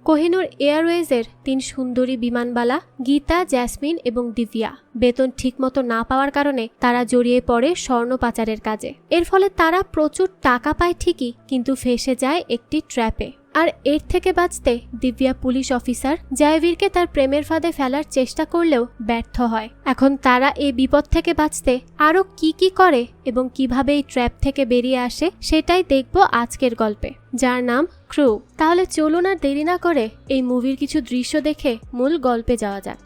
কোহিনুর এয়ারওয়েজের 3 সুন্দরী বিমানবালা গীতা, জ্যাসমিন এবং দিব্যা বেতন ঠিকমতো না পাওয়ার কারণে তারা জড়িয়ে পড়ে স্বর্ণ পাচারের কাজে। এর ফলে তারা প্রচুর টাকা পায় ঠিকই, কিন্তু ফেঁসে যায় একটি ট্র্যাপে। আর এর থেকে বাঁচতে দিব্যা পুলিশ অফিসার জয়বীরকে তার প্রেমের ফাঁদে ফেলার চেষ্টা করলেও ব্যর্থ হয়। এখন তারা এই বিপদ থেকে বাঁচতে আরও কি করে এবং কিভাবে এই ট্র্যাপ থেকে বেরিয়ে আসে সেটাই দেখব আজকের গল্পে, যার নাম ক্রু। তাহলে চলুন আর দেরি না করে এই মুভির কিছু দৃশ্য দেখে মূল গল্পে যাওয়া যাক।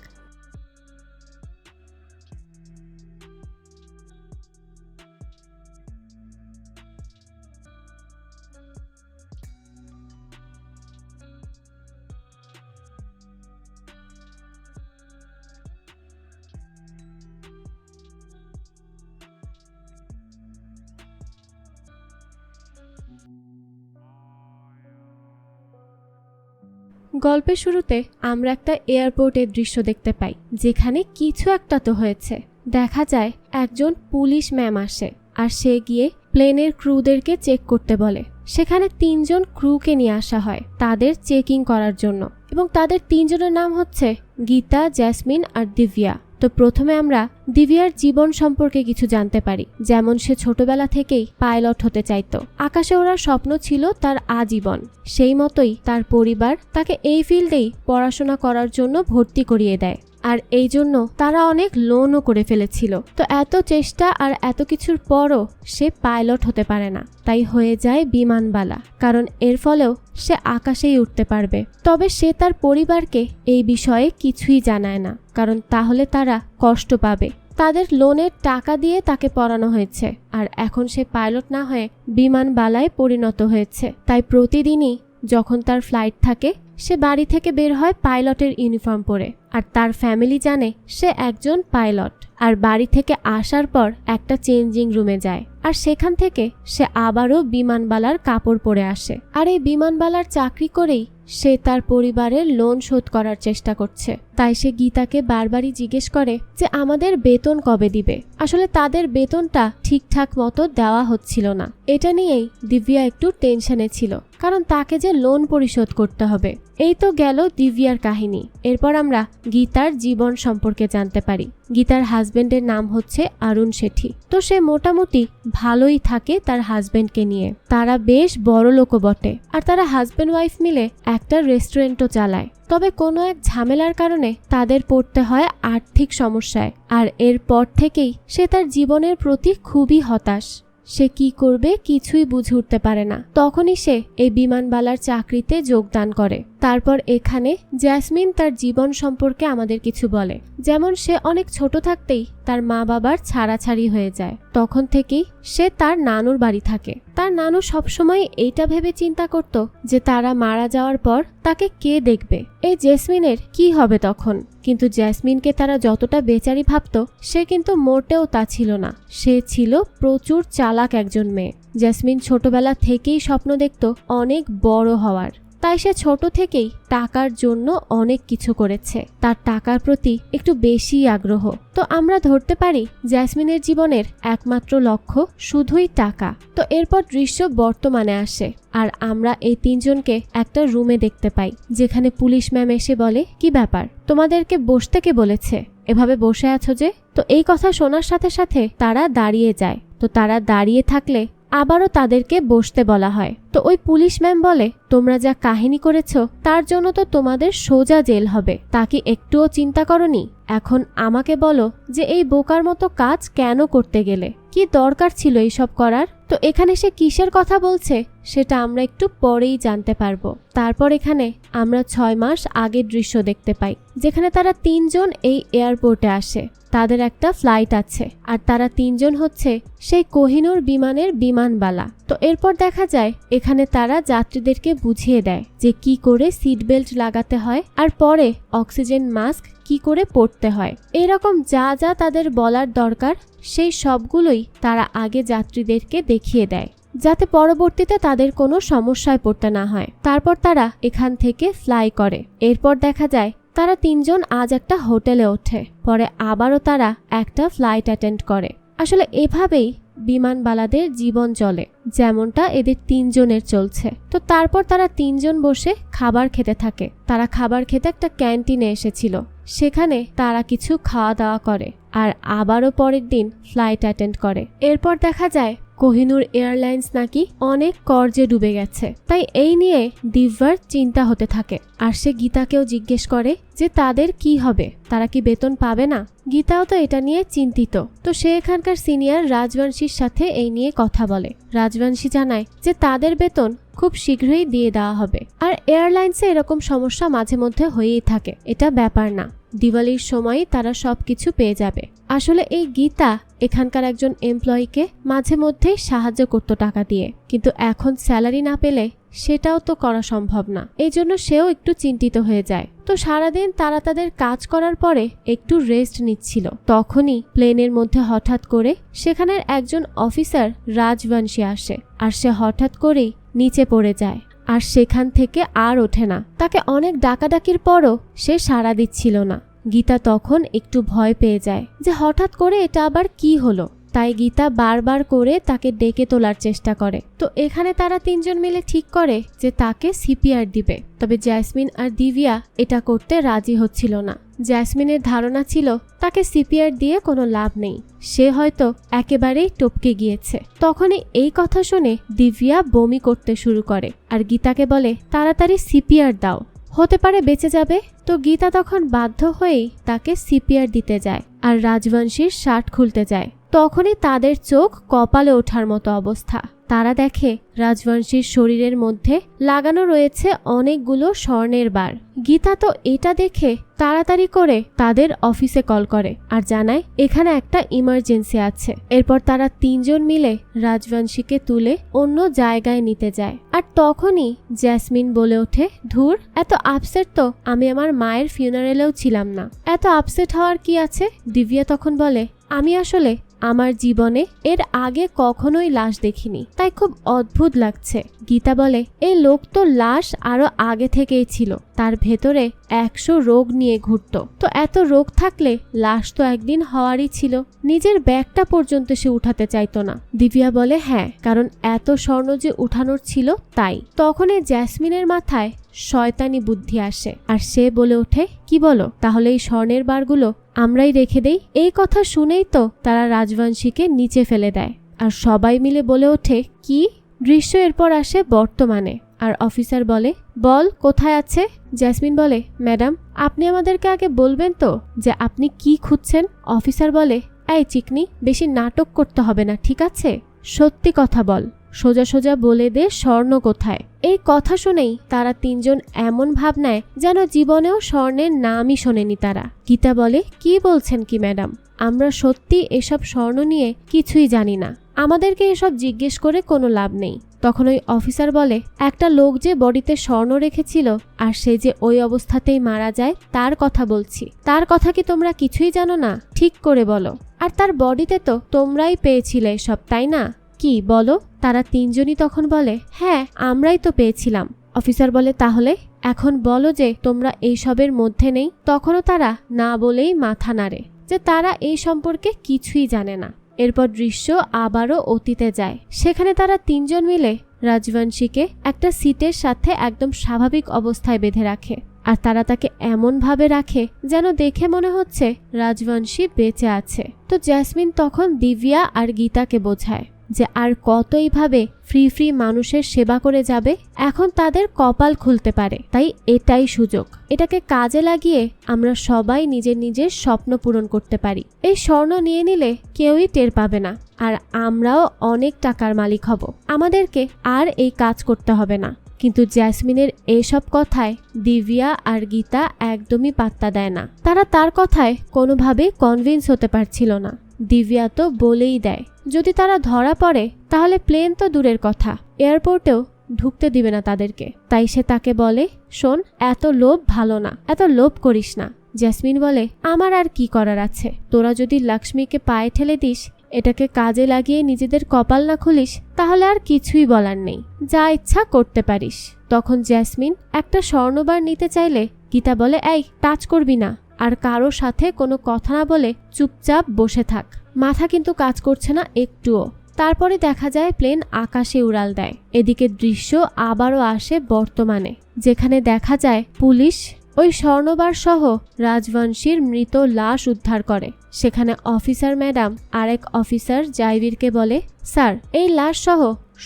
গল্পের শুরুতে আমরা একটা এয়ারপোর্টের দৃশ্য দেখতে পাই, যেখানে কিছু একটা তো হয়েছে। দেখা যায় একজন পুলিশ ম্যাম আসে আর সে গিয়ে প্লেনের ক্রুদেরকে চেক করতে বলে। সেখানে 3 জন ক্রুকে নিয়ে আসা হয় তাদের চেকিং করার জন্য, এবং তাদের 3 জনের নাম হচ্ছে গীতা, জ্যাসমিন আর দিব্যা। তো প্রথমে আমরা দিব্যার জীবন সম্পর্কে কিছু জানতে পারি। যেমন সে ছোটবেলা থেকেই পাইলট হতে চাইতো, আকাশে ওড়ার স্বপ্ন ছিল তার আজীবন। সেই মতোই তার পরিবার তাকে এই ফিল্ডেই পড়াশোনা করার জন্য ভর্তি করিয়ে দেয়, আর এই জন্য তারা অনেক লোনও করে ফেলেছিল। তো এত চেষ্টা আর এত কিছুর পরও সে পাইলট হতে পারে না, তাই হয়ে যায় বিমানবালা, কারণ এর ফলেও সে আকাশেই উঠতে পারবে। তবে সে তার পরিবারকে এই বিষয়ে কিছুই জানায় না, কারণ তাহলে তারা কষ্ট পাবে। তাদের লোনের টাকা দিয়ে তাকে পড়ানো হয়েছে, আর এখন সে পাইলট না হয়ে বিমানবালায় পরিণত হয়েছে। তাই প্রতিদিনই যখন তার ফ্লাইট থাকে সে বাড়ি থেকে বের হয় পাইলটের ইউনিফর্ম পরে, আর তার ফ্যামিলি জানে সে একজন পাইলট। আর বাড়ি থেকে আসার পর একটা চেঞ্জিং রুমে যায়, আর সেখান থেকে সে আবারও বিমানবালার কাপড় পরে আসে। আর এই বিমানবালার চাকরি করেই সে তার পরিবারের লোন শোধ করার চেষ্টা করছে। তাই সে গীতাকে বারবারই জিজ্ঞেস করে যে আমাদের বেতন কবে দিবে। আসলে তাদের বেতনটা ঠিকঠাক মতো দেওয়া হচ্ছিল না। এটা নিয়েই দিব্যা একটু টেনশনে ছিল, কারণ তাকে যে লোন পরিশোধ করতে হবে। এই তো গেল দিব্যার কাহিনী। এরপর আমরা গীতার জীবন সম্পর্কে জানতে পারি। গীতার হাজবেন্ডের নাম হচ্ছে অরুণ শেঠি। তো সে মোটামুটি ভালোই থাকে তার হাজবেন্ডকে নিয়ে। তারা বেশ বড় লোকও বটে, আর তারা হাজবেন্ড ওয়াইফ মিলে একটা রেস্টুরেন্টও চালায়। তবে কোনো এক ঝামেলার কারণে তাদের পড়তে হয় আর্থিক সমস্যায়, আর এরপর থেকেই সে তার জীবনের প্রতি খুবই হতাশ। সে কি করবে কিছুই বুঝে উঠতে পারে না। তখনই সে এই বিমানবালার চাকরিতে যোগদান করে। তারপর এখানে জ্যাসমিন তার জীবন সম্পর্কে আমাদের কিছু বলে। যেমন সে অনেক ছোট থাকতেই তার মা বাবার ছাড়াছাড়ি হয়ে যায়। তখন থেকেই সে তার নানুর বাড়ি থাকে। তার নানু সবসময় এইটা ভেবে চিন্তা করত যে তারা মারা যাওয়ার পর তাকে কে দেখবে, এই জেসমিনের কি হবে তখন। কিন্তু জ্যাসমিনকে তারা যতটা বেচারি ভাবত, সে কিন্তু মোটেও তা ছিল না। সে ছিল প্রচুর চালাক একজন মেয়ে। জ্যাসমিন ছোটবেলা থেকেই স্বপ্ন দেখত অনেক বড় হওয়ার। তাই সে ছোট থেকেই টাকার জন্য অনেক কিছু করেছে। তার টাকার প্রতি একটু বেশি আগ্রহ। তো আমরা ধরতে পারি জ্যাসমিনের জীবনের একমাত্র লক্ষ্য শুধুই টাকা। তো এরপর দৃশ্য বর্তমানে আসে, আর আমরা এই 3 জনকে একটা রুমে দেখতে পাই, যেখানে পুলিশ ম্যাম এসে বলে, কি ব্যাপার, তোমাদেরকে বসতে কে বলেছে, এভাবে বসে আছো যে। তো এই কথা শোনার সাথে সাথে তারা দাঁড়িয়ে যায়। তো তারা দাঁড়িয়ে থাকলে আবারও তাদেরকে বসতে বলা হয়। তো ওই পুলিশ ম্যাম বলে, তোমরা যা কাহিনী করেছো তার জন্য তো তোমাদের সোজা জেল হবে, তা কি একটুও চিন্তা করনি? এখন আমাকে বলো যে এই বোকার মতো কাজ কেন করতে গেলে, কি দরকার ছিল এইসব করার? তো এখানে সে কিসের কথা বলছে সেটা আমরা একটু পরেই জানতে পারবো। তারপর এখানে আমরা 6 মাস আগের দৃশ্য দেখতে পাই, যেখানে তারা 3 জন এই এয়ারপোর্টে আসে। তাদের একটা ফ্লাইট আছে, আর তারা 3 জন হচ্ছে সেই কোহিনুর বিমানের বিমানবালা। তো এরপর দেখা যায় এখানে তারা যাত্রীদেরকে বুঝিয়ে দেয় যে কি করে সিট বেল্ট লাগাতে হয়, আর পরে অক্সিজেন মাস্ক কি করে পরতে হয়। এরকম যা যা তাদের বলার দরকার সেই সবগুলোই তারা আগে যাত্রীদেরকে দেখিয়ে দেয়, যাতে পরবর্তীতে তাদের কোনো সমস্যায় পড়তে না হয়। তারপর তারা এখান থেকে ফ্লাই করে। এরপর দেখা যায় তারা 3 জন আজ একটা হোটেলে ওঠে, পরে আবারও তারা একটা ফ্লাইট অ্যাটেন্ড করে। আসলে এভাবেই বিমানবালাদের জীবন চলে, যেমনটা এদের তিনজনের চলছে। তো তারপর তারা তিনজন বসে খাবার খেতে থাকে। তারা খাবার খেতে একটা ক্যান্টিনে এসেছিল, সেখানে তারা কিছু খাওয়া দাওয়া করে আর আবারও পরের দিন ফ্লাইট অ্যাটেন্ড করে। এরপর দেখা যায় কোহিনূর এয়ারলাইন্স নাকি অনেক কর্জে ডুবে গেছে। তাই এই নিয়ে দিব্যার চিন্তা হতে থাকে আর সে গীতাকেও জিজ্ঞেস করে যে তাদের কি হবে, তারা কি বেতন পাবে না। গীতাও তো এটা নিয়ে চিন্তিত। তো সে এখানকার সিনিয়র রাজবংশীর সাথে এই নিয়ে কথা বলে। রাজবংশী জানায় যে তাদের বেতন খুব শীঘ্রই দিয়ে দেওয়া হবে। আর এয়ারলাইন্সে এরকম সমস্যা মাঝে মধ্যে হয়েই থাকে, এটা ব্যাপার না। দিওয়ালির সময় তারা সবকিছু পেয়ে যাবে। আসলে এই গীতা এখানকার একজন এমপ্লয়িকে মাঝে মধ্যেই সাহায্য করত টাকা দিয়ে, কিন্তু এখন স্যালারি না পেলে সেটাও তো করা সম্ভব না। এই জন্য সেও একটু চিন্তিত হয়ে যায়। তো সারাদিন তারা তাদের কাজ করার পরে একটু রেস্ট নিচ্ছিল। তখনই প্লেনের মধ্যে হঠাৎ করে সেখানের একজন অফিসার রাজবংশী আসে আর সে হঠাৎ করেই নিচে পড়ে যায় আর সেখান থেকে আর ওঠে না। তাকে অনেক ডাকাডাকির পরও সে সাড়া দিচ্ছিল না। গীতা তখন একটু ভয় পেয়ে যায় যে হঠাৎ করে এটা আবার কি হলো। তাই গীতা বারবার করে তাকে ডেকে তোলার চেষ্টা করে। তো এখানে তারা তিনজন মিলে ঠিক করে যে তাকে সিপিআর দিবে। তবে জেসমিন আর দিব্যা এটা করতে রাজি হচ্ছিল না। জেসমিনের ধারণা ছিল তাকে সিপিআর দিয়ে কোনো লাভ নেই, সে হয়তো একেবারেই টপকে গিয়েছে। তখনই এই কথা শুনে দিব্যা বমি করতে শুরু করে আর গীতাকে বলে তাড়াতাড়ি সিপিআর দাও, হতে পারে বেঁচে যাবে। তো গীতা তখন বাধ্য হয়েই তাকে সিপিআর দিতে যায় আর রাজবংশীর শার্ট খুলতে যায়। তখনই তাদের চোখ কপালে ওঠার মতো অবস্থা। তারা দেখে রাজবংশীর শরীরের মধ্যে লাগানো রয়েছে অনেকগুলো স্বর্ণের বার। গীতা তো এটা দেখে তাড়াতাড়ি করে তাদের অফিসে কল করে আর জানায় এখানে একটা ইমার্জেন্সি আছে। এরপর তারা তিনজন মিলে রাজবংশীকে তুলে অন্য জায়গায় নিতে যায়। আর তখনই জেসমিন বলে ওঠে, ধুর, এত আপসেট তো আমি আমার মায়ের ফিউনারেলেও ছিলাম না, এত আপসেট হওয়ার কি আছে। দিব্যা তখন বলে, আমি আসলে আমার জীবনে এর আগে কখনোই লাশ দেখিনি, তাই খুব অদ্ভুত লাগছে। গীতা বলে, এই লোক তো লাশ আরো আগে থেকেই ছিল, তার ভেতরে 100 রোগ নিয়ে ঘুরত। তো এত রোগ থাকলে লাশ তো একদিন হওয়ারই ছিল। নিজের ব্যাগটা পর্যন্ত সে উঠাতে চাইতো না। দিব্যা বলে, হ্যাঁ, কারণ এত স্বর্ণ যে উঠানোর ছিল তাই। তখনই জেসমিনের মাথায় শয়তানি বুদ্ধি আসে আর সে বলে ওঠে, কি বলো, তাহলে এই স্বর্ণের বারগুলো আমরাই রেখে দেই। এই কথা শুনেই তো তারা রাজবংশীকে নিচে ফেলে দেয় আর সবাই মিলে বলে ওঠে, কি? দৃশ্য এরপর আসে বর্তমানে আর অফিসার বলে, বল কোথায় আছে? জেসমিন বলে, ম্যাডাম, আপনি আমাদেরকে আগে বলবেন তো যে আপনি কি খুঁজছেন। অফিসার বলে, এই চিকনি, বেশি নাটক করতে হবে না, ঠিক আছে? সত্যি কথা বল, সোজা সোজা বলে দে স্বর্ণ কোথায়। এই কথা শুনেই তারা তিনজন এমন ভাব নেয় যেন জীবনেও স্বর্ণের নামই শোনেনি তারা। গীতা বলে, কি বলছেন কি ম্যাডাম, আমরা সত্যি এসব স্বর্ণ নিয়ে কিছুই জানি না, আমাদেরকে এসব জিজ্ঞেস করে কোনো লাভ নেই। তখন ওই অফিসার বলে, একটা লোক যে বডিতে স্বর্ণ রেখেছিল আর সে যে ওই অবস্থাতেই মারা যায় তার কথা বলছি। তার কথা কি তোমরা কিছুই জানো না? ঠিক করে বলো। আর তার বডিতে তো তোমরাই পেয়েছিলে সব, তাই না? কি বলো? তারা তিনজনই তখন বলে, হ্যাঁ, আমরাই তো পেয়েছিলাম। অফিসার বলে, তাহলে এখন বলো যে তোমরা এইসবের মধ্যে নেই। তখনও তারা না বলেই মাথা নাড়ে যে তারা এই সম্পর্কে কিছুই জানে না। এরপর দৃশ্য আবারও অতীতে যায়। সেখানে তারা তিনজন মিলে রাজবংশীকে একটা সিটের সাথে একদম স্বাভাবিক অবস্থায় বেঁধে রাখে আর তারা তাকে এমন ভাবে রাখে যেন দেখে মনে হচ্ছে রাজবংশী বেঁচে আছে। তো জেসমিন তখন দিব্যা আর গীতাকে বোঝায় যে আর কত এইভাবে ফ্রি মানুষের সেবা করে যাবে, এখন তাদের কপাল খুলতে পারে, তাই এটাই সুযোগ। এটাকে কাজে লাগিয়ে আমরা সবাই নিজের নিজের স্বপ্ন পূরণ করতে পারি। এই স্বর্ণ নিয়ে নিলে কেউই টের পাবে না আর আমরাও অনেক টাকার মালিক হব, আমাদেরকে আর এই কাজ করতে হবে না। কিন্তু জেসমিনের এসব কথায় দিব্যা আর গীতা একদমই পাত্তা দেয় না। তারা তার কথায় কোনোভাবেই কনভিন্স হতে পারছিল না। দিব্যা তো বলেই দেয় যদি তারা ধরা পড়ে তাহলে প্লেন তো দূরের কথা, এয়ারপোর্টেও ঢুকতে দিবে না তাদেরকে। তাই সে তাকে বলে, শোন, এত লোভ ভালো না, এত লোভ করিস না। জেসমিন বলে, আমার আর কি করার আছে, তোরা যদি লক্ষ্মীকে পায়ে ঠেলে দিস, এটাকে কাজে লাগিয়ে নিজেদের কপাল না খুলিস, তাহলে আর কিছুই বলার নেই, যা ইচ্ছা করতে পারিস। তখন জেসমিন একটা স্বর্ণবার নিতে চাইলে গীতা বলে, এই টাচ করবি না, আর কারোর সাথে কোনো কথা না বলে চুপচাপ বসে থাক, মাথা কিন্তু কাজ করছে না একটুও। তারপরে দেখা যায় প্লেন আকাশে উড়াল দেয়। এদিকে দৃশ্য আবারও আসে বর্তমানে, যেখানে দেখা যায় পুলিশ ওই স্বর্ণবার সহ রাজবংশীর মৃত লাশ উদ্ধার করে। সেখানে অফিসার ম্যাডাম আরেক অফিসার জাইভিরকে বলে, স্যার এই লাশ সহ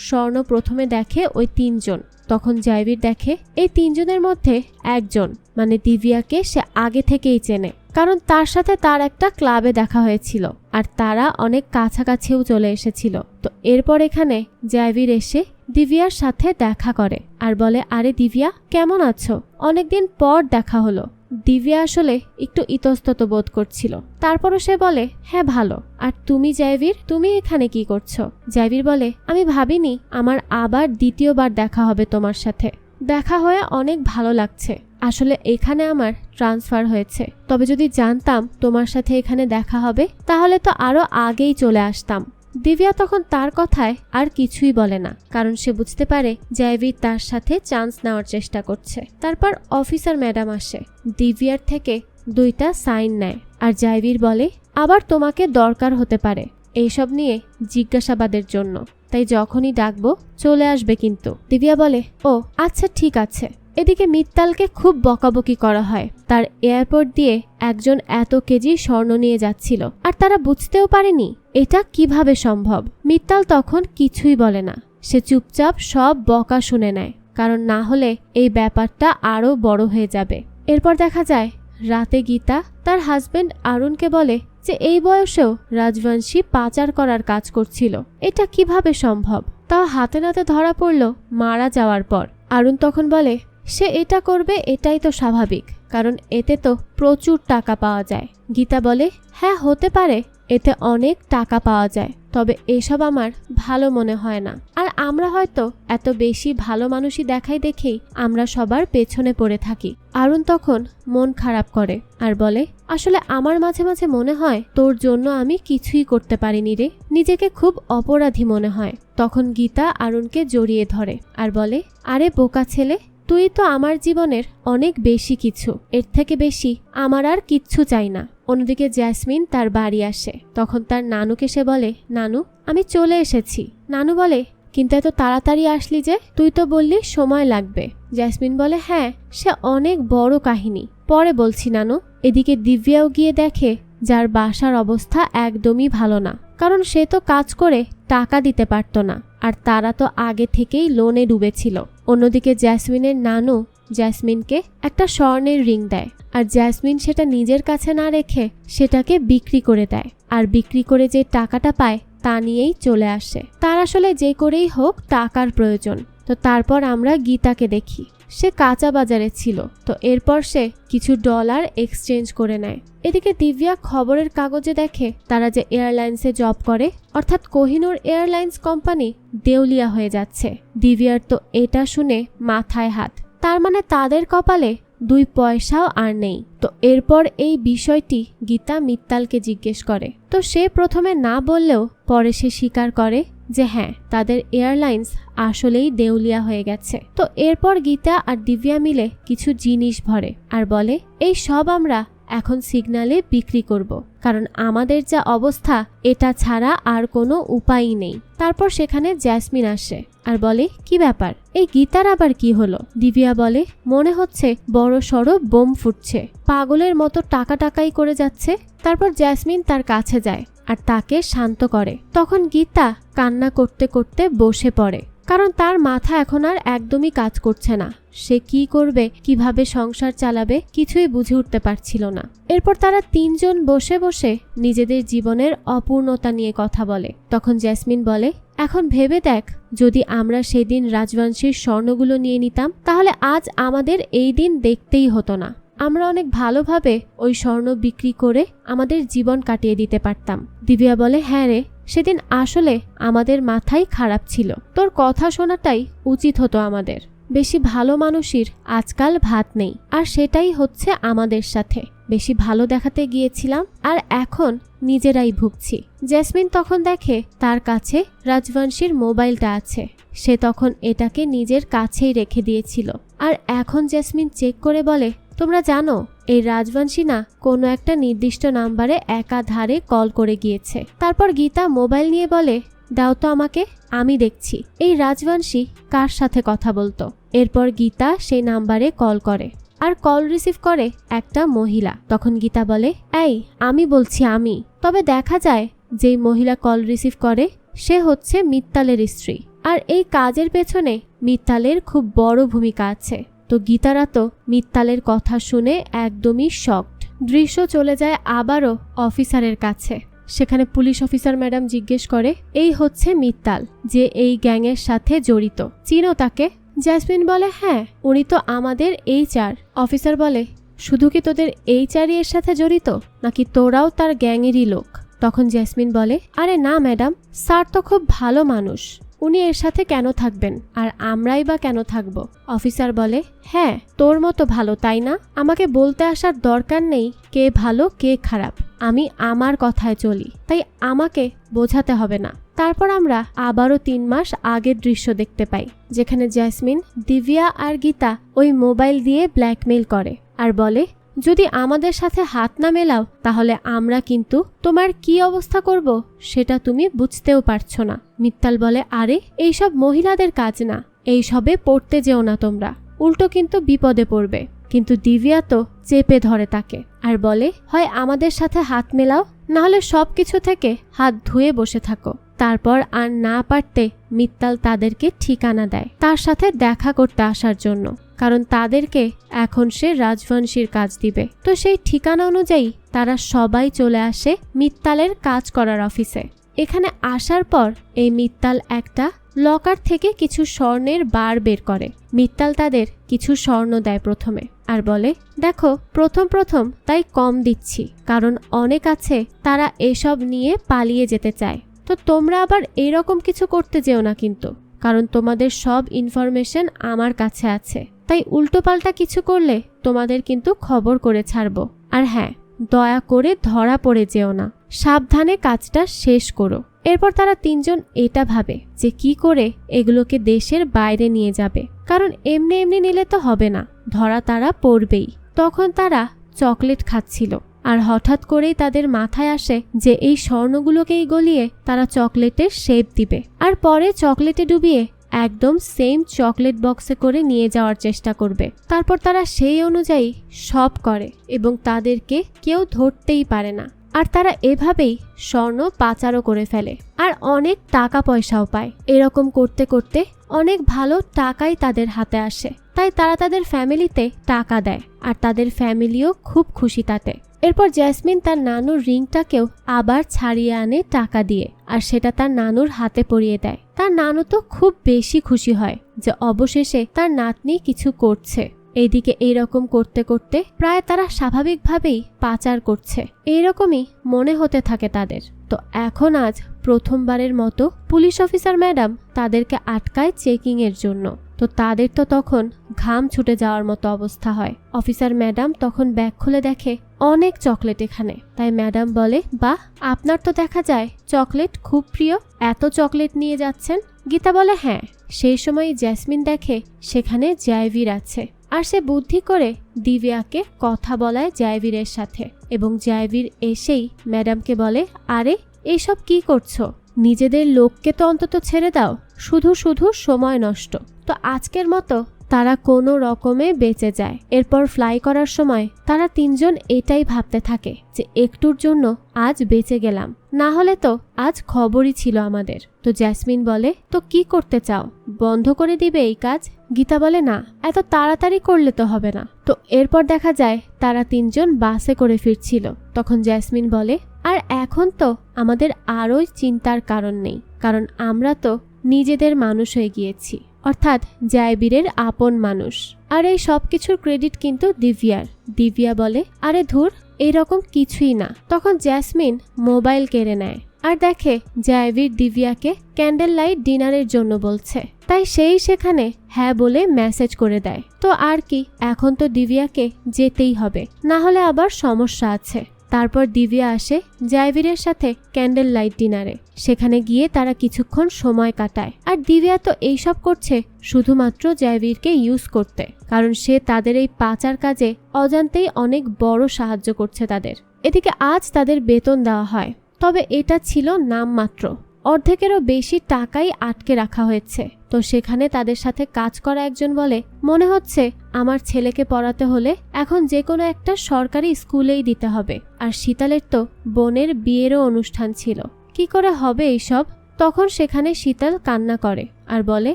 স্বর্ণ প্রথমে দেখে ওই 3 জন। তখন জাইভির দেখে এই 3 জনের মধ্যে একজন মানে দিব্যাকে সে আগে থেকেই চেনে, কারণ তার সাথে তার একটা ক্লাবে দেখা হয়েছিল আর তারা অনেক কাছাকাছিও চলে এসেছিল। তো এরপর এখানে জাইভির এসে দিব্যার সাথে দেখা করে আর বলে, আরে দিব্যা কেমন আছো, অনেকদিন পর দেখা হলো। দিব্যা আসলে একটু ইতস্তত বোধ করছিল, তারপরও সে বলে, হ্যাঁ ভালো। আর তুমি জাইভির, তুমি এখানে কি করছো? জাইভির বলে, আমি ভাবিনি আমার আবার দ্বিতীয়বার দেখা হবে তোমার সাথে, দেখা হয়ে অনেক ভালো লাগছে। আসলে এখানে আমার ট্রান্সফার হয়েছে, তবে যদি জানতাম তোমার সাথে এখানে দেখা হবে তাহলে তো আরো আগেই চলে আসতাম। দিব্যা তখন তার কথায় আর কিছুই বলে না, কারণ সে বুঝতে পারে জাইভির তার সাথে চান্স নেওয়ার চেষ্টা করছে। তারপর অফিসার ম্যাডাম আসে, দিব্যার থেকে 2টা সাইন নেয় আর জাইভির বলে, আবার তোমাকে দরকার হতে পারে এইসব নিয়ে জিজ্ঞাসাবাদের জন্য, তাই যখনই ডাকবো চলে আসবে কিন্তু। দিব্যা বলে, ও আচ্ছা ঠিক আছে। এদিকে মিত্তালকে খুব বকাবকি করা হয়, তার এয়ারপোর্ট দিয়ে একজন এত কেজি স্বর্ণ নিয়ে যাচ্ছিল আর তারা বুঝতেও পারেনি এটা কিভাবে সম্ভব। মিত্তাল তখন কিছুই বলে না, সে চুপচাপ সব বকা শুনে নেয়, কারণ না হলে এই ব্যাপারটা আরো বড় হয়ে যাবে। এরপর দেখা যায় রাতে গীতা তার হাজবেন্ড আরুণকে বলে যে এই বয়সেও রাজবংশী পাচার করার কাজ করছিল, এটা কিভাবে সম্ভব, তাও হাতে নাতে ধরা পড়ল মারা যাওয়ার পর। আরুণ তখন বলে, সে এটা করবে এটাই তো স্বাভাবিক, কারণ এতে তো প্রচুর টাকা পাওয়া যায়। গীতা বলে, হ্যাঁ হতে পারে, এতে অনেক টাকা পাওয়া যায়, তবে এসব আমার ভালো মনে হয় না। আর আমরা হয়তো এত বেশি ভালো মানুষই দেখাই দেখেই আমরা সবার পেছনে পড়ে থাকি। আরুণ তখন মন খারাপ করে আর বলে, আসলে আমার মাঝে মাঝে মনে হয় তোর জন্য আমি কিছুই করতে পারিনি রে, নিজেকে খুব অপরাধী মনে হয়। তখন গীতা আরুণকে জড়িয়ে ধরে আর বলে, আরে বোকা ছেলে, তুই তো আমার জীবনের অনেক বেশি কিছু, এর থেকে বেশি আমার আর কিচ্ছু চাই না। অন্যদিকে জেসমিন তার বাড়ি আসে, তখন তার নানুকে সে বলে, নানু আমি চলে এসেছি। নানু বলে, কিন্তু এত তাড়াতাড়ি আসলি যে, তুই তো বললি সময় লাগবে। জেসমিন বলে, হ্যাঁ সে অনেক বড় কাহিনী, পরে বলছি নানু। এদিকে দিব্যাও গিয়ে দেখে যার বাসার অবস্থা একদমই ভালো না, কারণ সে তো কাজ করে টাকা দিতে পারত না আর তারা তো আগে থেকেই লোনে ডুবেছিল। অন্যদিকে জেসমিনের নানু জেসমিনকে একটা স্বর্ণের রিং দেয় আর জেসমিন সেটা নিজের কাছে না রেখে সেটাকে বিক্রি করে দেয়, আর বিক্রি করে যে টাকাটা পায় তা নিয়েই চলে আসে। তার আসলে যে করেই হোক টাকার প্রয়োজন। তো তারপর আমরা গীতাকে দেখি, সে কাঁচা বাজারে ছিল, তো এরপর সে কিছু ডলার এক্সচেঞ্জ করে নেয়। এদিকে দিব্যা খবরের কাগজে দেখে তারা যে এয়ারলাইন্সে জব করে, অর্থাৎ কোহিনূর এয়ারলাইন্স কোম্পানি দেউলিয়া হয়ে যাচ্ছে। দিব্যার তো এটা শুনে মাথায় হাত, তার মানে তাদের কপালে 2 পয়সাও আর নেই। তো এরপর এই বিষয়টি গীতা মিত্তালকে জিজ্ঞেস করে, তো সে প্রথমে না বললেও পরে সে স্বীকার করে যে হ্যাঁ তাদের এয়ারলাইন্স আসলেই দেউলিয়া হয়ে গেছে। তো এরপর গীতা আর দিব্যা মিলে কিছু জিনিস ভরে আর বলে, এই সব আমরা এখন সিগন্যালে বিক্রি করব, কারণ আমাদের যা অবস্থা এটা ছাড়া আর কোনো উপায়ই নেই। তারপর সেখানে জেসমিন আসে আর বলে, কি ব্যাপার, এই গীতার আবার কি হলো? দিব্যা বলে, মনে হচ্ছে বড় সড়ো বোম ফুটছে, পাগলের মতো টাকাই করে যাচ্ছে। তারপর জেসমিন তার কাছে যায় আর তাকে শান্ত করে। তখন গীতা কান্না করতে করতে বসে পড়ে, কারণ তার মাথা এখন আর একদমই কাজ করছে না। সে কি করবে, কিভাবে সংসার চালাবে কিছুই বুঝে উঠতে পারছিল না। এরপর তারা 3 জন বসে বসে নিজেদের জীবনের অপূর্ণতা নিয়ে কথা বলে। তখন জেসমিন বলে, এখন ভেবে দেখ, যদি আমরা সেদিন রাজবংশীর স্বর্ণগুলো নিয়ে নিতাম তাহলে আজ আমাদের এই দিন দেখতেই হতো না। আমরা অনেক ভালোভাবে ওই স্বর্ণ বিক্রি করে আমাদের জীবন কাটিয়ে দিতে পারতাম। দিব্যা বলে, হ্যাঁ রে, সেদিন আসলে আমাদের মাথায় খারাপ ছিল, তোর কথা শোনাটাই উচিত হতো আমাদের। বেশি ভালো মানুষের আজকাল ভাত নেই, আর সেটাই হচ্ছে আমাদের সাথে। বেশি ভালো দেখাতে গিয়েছিলাম আর এখন নিজেরাই ভুগছি। জেসমিন তখন দেখে তার কাছে রাজবংশীর মোবাইলটা আছে, সে তখন এটাকে নিজের কাছেই রেখে দিয়েছিল। আর এখন জেসমিন চেক করে বলে, তোমরা জানো এই রাজবংশী না কোনো একটা নির্দিষ্ট নাম্বারে একাধারে কল করে গিয়েছে। তারপর গীতা মোবাইল নিয়ে বলে, দাও তো আমাকে, আমি দেখছি এই রাজবংশী কার সাথে কথা বলতো। এরপর গীতা সেই নাম্বারে কল করে, আর কল রিসিভ করে একটা মহিলা। তখন গীতা বলে, এই আমি বলছি আমি। তবে দেখা যায় যেই মহিলা কল রিসিভ করে সে হচ্ছে মিত্তালের স্ত্রী, আর এই কাজের পেছনে মিত্তালের খুব বড় ভূমিকা আছে। তো গীতারা তো মিত্তালের কথা শুনে একদমই শকড। দৃশ্য চলে যায় আবারও অফিসারের কাছে। সেখানে পুলিশ অফিসার ম্যাডাম জিজ্ঞেস করে, এই হচ্ছে মিত্তাল, যে এই গ্যাংয়ের সাথে জড়িত, চিনো তাকে? জেসমিন বলে, হ্যাঁ উনি তো আমাদের HR। অফিসার বলে, শুধু কি তোদের HR-ই এর সাথে জড়িত, নাকি তোরাও তার গ্যাংয়েরই লোক? তখন জেসমিন বলে, আরে না ম্যাডাম, স্যার তো খুব ভালো মানুষ, উনি এর সাথে কেন থাকবেন, আর আমরাই বা কেন থাকব? অফিসার বলে, হ্যাঁ তোর মতো ভালো তাই না? আমাকে বলতে আসার দরকার নেই কে ভালো কে খারাপ, আমি আমার কথায় চলি, তাই আমাকে বোঝাতে হবে না। তারপর আমরা আবারও 3 মাস আগের দৃশ্য দেখতে পাই, যেখানে জেসমিন, দিব্যা আর গীতা ওই মোবাইল দিয়ে ব্ল্যাকমেইল করে আর বলে, যদি আমাদের সাথে হাত না মেলাও তাহলে আমরা কিন্তু তোমার কি অবস্থা করব সেটা তুমি বুঝতেও পারছো না। মিত্তাল বলে, আরে এইসব মহিলাদের কাজ না, এইসবে পড়তে যেও না তোমরা, উল্টো কিন্তু বিপদে পড়বে। কিন্তু দিব্যা তো চেপে ধরে তাকে আর বলে, হয় আমাদের সাথে হাত মেলাও, নাহলে সব কিছু থেকে হাত ধুয়ে বসে থাকো। তারপর আর না পারতে মিত্তাল তাদেরকে ঠিকানা দেয় তার সাথে দেখা করতে আসার জন্য, কারণ তাদেরকে এখন সে রাজবংশীর কাজ দিবে। তো সেই ঠিকানা অনুযায়ী তারা সবাই চলে আসে মিত্তালের কাজ করার অফিসে। এখানে আসার পর এই মিত্তাল একটা লকার থেকে কিছু স্বর্ণের বার বের করে। মিত্তাল তাদের কিছু স্বর্ণ দেয় প্রথমে আর বলে, দেখো প্রথম তাই কম দিচ্ছি, কারণ অনেক আছে তারা এসব নিয়ে পালিয়ে যেতে চায়। তো তোমরা আবার এরকম কিছু করতে যেও না কিন্তু, কারণ তোমাদের সব ইনফরমেশন আমার কাছে আছে, তাই উল্টোপাল্টা কিছু করলে তোমাদের কিন্তু খবর করে ছাড়বো। আর হ্যাঁ, দয়া করে ধরা পড়ে যেও না, সাবধানে কাজটা শেষ করো। এরপর তারা 3 জন এটা ভাবে যে কি করে এগুলোকে দেশের বাইরে নিয়ে যাবে, কারণ এমনি এমনি নিলে তো হবে না, ধরা তারা পড়বেই। তখন তারা চকলেট খাচ্ছিল, আর হঠাৎ করেই তাদের মাথায় আসে যে এই স্বর্ণগুলোকেই গলিয়ে তারা চকলেটের শেপ দিবে, আর পরে চকলেটে ডুবিয়ে একদম সেম চকলেট বক্সে করে নিয়ে যাওয়ার চেষ্টা করবে। তারপর তারা সেই অনুযায়ী সব করে এবং তাদেরকে কেউ ধরতেই পারে না, আর তারা এভাবেই স্বর্ণ পাচারও করে ফেলে আর অনেক টাকা পয়সাও পায়। এরকম করতে করতে অনেক ভালো টাকাই তাদের হাতে আসে, তাই তারা তাদের ফ্যামিলিতে টাকা দেয়, আর তাদের ফ্যামিলিও খুব খুশি তাতে। এরপর জেসমিন তার নানুর রিংটাকেও আবার ছাড়িয়ে আনে টাকা দিয়ে, আর সেটা তার নানুর হাতে পরিয়ে দেয়। তার নানু তো খুব বেশি খুশি হয় যে অবশেষে তার নাতনি কিছু করছে। এইদিকে এইরকম করতে করতে প্রায় তারা স্বাভাবিকভাবেই পাচার করছে, এইরকমই মনে হতে থাকে তাদের। তো এখন আজ প্রথমবারের মতো পুলিশ অফিসার ম্যাডাম তাদেরকে আটকায় চেকিং এর জন্য। তো তাদের তো তখন ঘাম ছুটে যাওয়ার মতো অবস্থা হয়। অফিসার ম্যাডাম তখন ব্যাগ খুলে দেখে অনেক চকলেট এখানে, তাই ম্যাডাম বলে, বাহ আপনার তো দেখা যায় চকলেট খুব প্রিয়, এত চকলেট নিয়ে যাচ্ছেন? গীতা বলে, হ্যাঁ। সেই সময় জেসমিন দেখে সেখানে জয়বীর আছে, আর সে বুদ্ধি করে দিব্যাকে কথা বলায় জয়বীরের সাথে, এবং জয়বীর এসেই ম্যাডামকে বলে, আরে এইসব কি করছো? নিজেদের লোককে তো অন্তত ছেড়ে দাও, শুধু শুধু সময় নষ্ট। তো আজকের মতো তারা কোনো রকমে বেঁচে যায়। এরপর ফ্লাই করার সময় তারা 3 জন এটাই ভাবতে থাকে যে একটুর জন্য আজ বেঁচে গেলাম, না হলে তো আজ খবরই ছিল আমাদের। তো জেসমিন বলে, তো কি করতে চাও, বন্ধ করে দিবে এই কাজ? গীতা বলে, না এত তাড়াতাড়ি করলে তো হবে না। তো এরপর দেখা যায় তারা 3 জন বাসে করে ফিরছিল। তখন জেসমিন বলে, আর এখন তো আমাদের আরও চিন্তার কারণ নেই, কারণ আমরা তো নিজেদের মানুষ হয়ে গিয়েছি, অর্থাৎ জয়বীরের আপন মানুষ। আর এই সব কিছুর ক্রেডিট কিন্তু দিব্যার। দিব্যা বলে, আরে ধুর, এরকম কিছুই না। তখন জেসমিন মোবাইল কেড়ে নেয় আর দেখে জয়বীর দিব্যাকে ক্যান্ডেল লাইট ডিনারের জন্য বলছে, তাই সেই সেখানে হ্যাঁ বলে মেসেজ করে দেয়। তো আর কি, এখন তো দিব্যাকে যেতেই হবে, না হলে আবার সমস্যা আছে। তারপর দিব্যা আসে জয়বীরের সাথে ক্যান্ডেল লাইট ডিনারে। সেখানে গিয়ে তারা কিছুক্ষণ সময় কাটায়, আর দিব্যা তো এইসব করছে শুধুমাত্র জয়বীরকে ইউজ করতে, কারণ সে তাদের এই পাচার কাজে অজান্তেই অনেক বড় সাহায্য করছে তাদের। এদিকে আজ তাদের বেতন দেওয়া হয়, তবে এটা ছিল নামমাত্র, অর্ধেকেরও বেশি টাকাই আটকে রাখা হয়েছে। তো সেখানে তাদের সাথে কাজ করা একজন বলে, মনে হচ্ছে আমার ছেলেকে পড়াতে হলে এখন যে কোনো একটা সরকারি স্কুলেই দিতে হবে। আর শীতলের তো বোনের বিয়েরও অনুষ্ঠান ছিল, কি করে হবে এইসব? তখন সেখানে শীতল কান্না করে আর বলে,